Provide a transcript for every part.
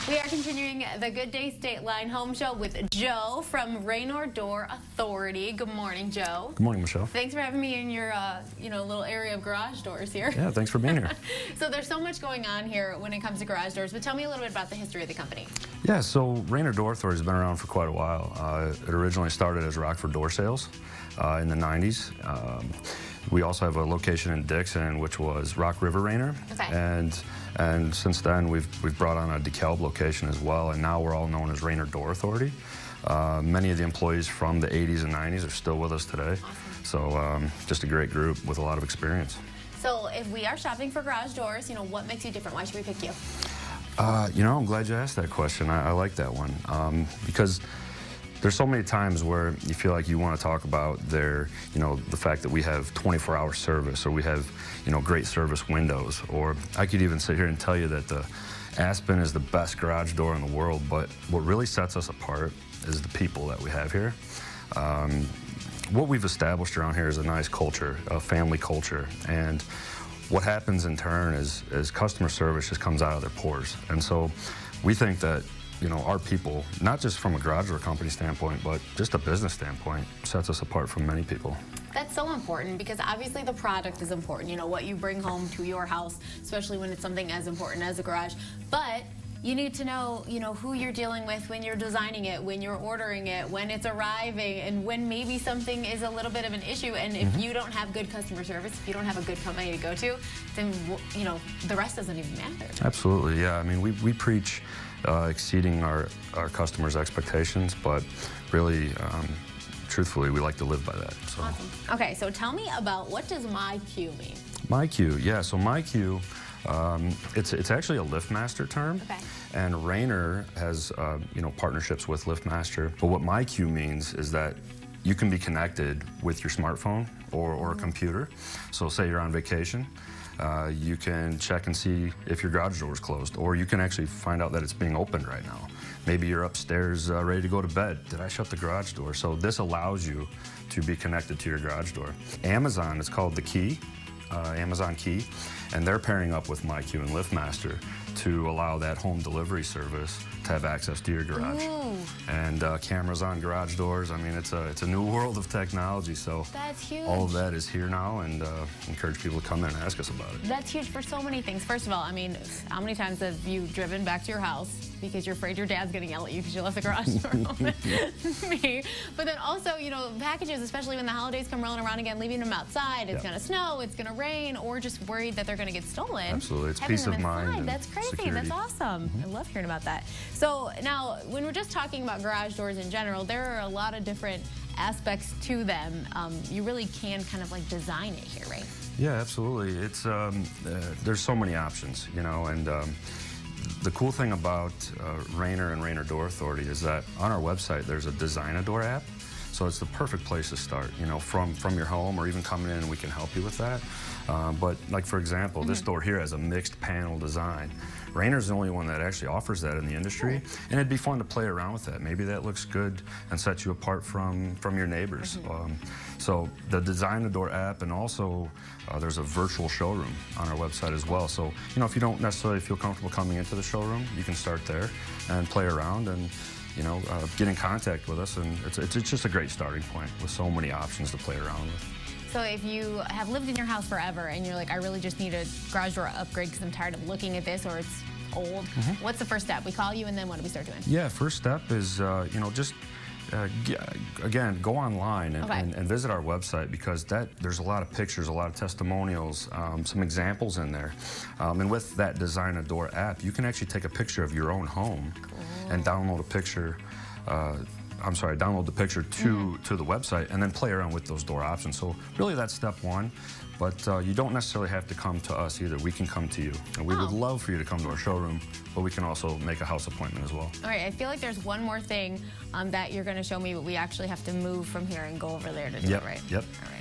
We are continuing the Good Day Stateline Home Show with Joe from Raynor Door Authority. Good morning, Joe. Good morning, Michelle. Thanks for having me in your little area of garage doors here. Yeah, thanks for being here. So there's so much going on here when it comes to garage doors, but tell me a little bit about the history of the company. Yeah, so Raynor Door Authority has been around for quite a while. It originally started as Rockford Door Sales in the 90s. We also have a location in Dixon, which was Rock River Raynor. Okay. And since then, we've brought on a DeKalb location as well, and now we're all known as Raynor Door Authority. Many of the employees from the 80s and 90s are still with us today. Awesome. So just a great group with a lot of experience. So if we are shopping for garage doors, what makes you different? Why should we pick you? I'm glad you asked that question. I like that one because there's so many times where you feel like you want to talk about the fact that we have 24-hour service, or we have, great service windows, or I could even sit here and tell you that the Aspen is the best garage door in the world, but what really sets us apart is the people that we have here. What we've established around here is a nice culture, a family culture, and what happens in turn is customer service just comes out of their pores. And so we think that our people, not just from a garage door company standpoint, but just a business standpoint, sets us apart from many people. That's so important because obviously the product is important, what you bring home to your house, especially when it's something as important as a garage. But you need to know, who you're dealing with when you're designing it, when you're ordering it, when it's arriving, and when maybe something is a little bit of an issue. And if you don't have good customer service, if you don't have a good company to go to, then, the rest doesn't even matter. Absolutely, yeah. I mean, we preach exceeding our customers' expectations, but really, truthfully, we like to live by that. So. Awesome. Okay, so tell me about, what does MyQ mean? MyQ, yeah. So MyQ, it's actually a LiftMaster term. Okay. And Raynor has partnerships with LiftMaster. But what MyQ means is that you can be connected with your smartphone or a computer. So say you're on vacation. You can check and see if your garage door is closed, or you can actually find out that it's being opened right now. Maybe you're upstairs ready to go to bed. Did I shut the garage door? So this allows you to be connected to your garage door. Amazon, it's called the Key, Amazon Key, and they're pairing up with MyQ and LiftMaster to allow that home delivery service to have access to your garage. Ooh. And cameras on garage doors. I mean, it's a new world of technology. So that's huge. All of that is here now, and encourage people to come in and ask us about it. That's huge for so many things. First of all, I mean, how many times have you driven back to your house because you're afraid your dad's gonna yell at you because you left the garage door open? Me. But then also, packages, especially when the holidays come rolling around again, leaving them outside. It's gonna snow, it's gonna rain, or just worried that they're gonna get stolen. Absolutely, it's having peace them of mind. That's crazy. Security. That's awesome. I love hearing about that. So now, when we're just talking about garage doors in general, there are a lot of different aspects to them. You really can kind of like design it here, right? Yeah, absolutely. It's there's so many options, and the cool thing about Raynor and Raynor Door Authority is that on our website there's a Design-A-Door app. So it's the perfect place to start, from your home, or even coming in and we can help you with that. But like, for example, this door here has a mixed panel design. Raynor's the only one that actually offers that in the industry, and it'd be fun to play around with that. Maybe that looks good and sets you apart from your neighbors. So the Design-A-Door app, and also there's a virtual showroom on our website as well. So if you don't necessarily feel comfortable coming into the showroom, you can start there and play around and get in contact with us, and it's just a great starting point with so many options to play around with. So if you have lived in your house forever and you're like, I really just need a garage door upgrade because I'm tired of looking at this, or it's old, what's the first step? We call you, and then what do we start doing? Yeah, first step is, again, go online and visit our website, because there's a lot of pictures, a lot of testimonials, some examples in there. And with that Design-A-Door app, you can actually take a picture of your own home and download a picture. Download the picture to the website and then play around with those door options. So really that's step one, but you don't necessarily have to come to us either. We can come to you, and we would love for you to come to our showroom, but we can also make a house appointment as well. All right, I feel like there's one more thing that you're going to show me, but we actually have to move from here and go over there to do it, right? Yep. All right.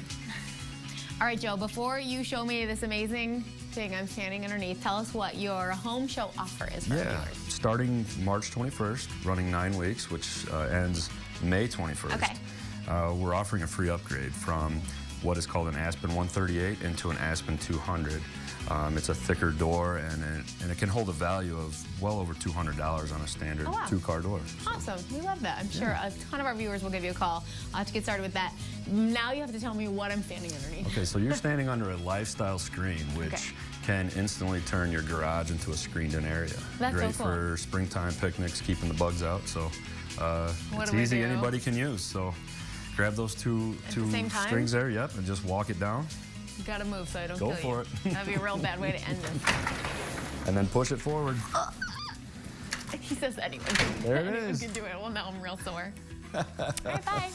All right, Joe, before you show me this amazing thing I'm standing underneath, tell us what your home show offer is for viewers. Starting March 21st, running 9 weeks, which ends May 21st. Okay. We're offering a free upgrade from what is called an Aspen 138 into an Aspen 200. It's a thicker door, and it can hold a value of well over $200 on a standard two-car door. Awesome. We love that. I'm sure a ton of our viewers will give you a call to get started with that. Now you have to tell me what I'm standing underneath. Okay, so you're standing under a lifestyle screen, which can instantly turn your garage into a screened-in area. That's great so cool. for springtime picnics, keeping the bugs out. So it's easy, anybody can use. So grab those two strings there, yep, and just walk it down. You gotta move so I don't Go kill you. for it. That'd be a real bad way to end this. And then push it forward. He says anyone There it is. can do it. Well, now I'm real sore. All right, bye.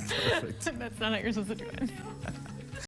Perfect. That's not how you're supposed to do it.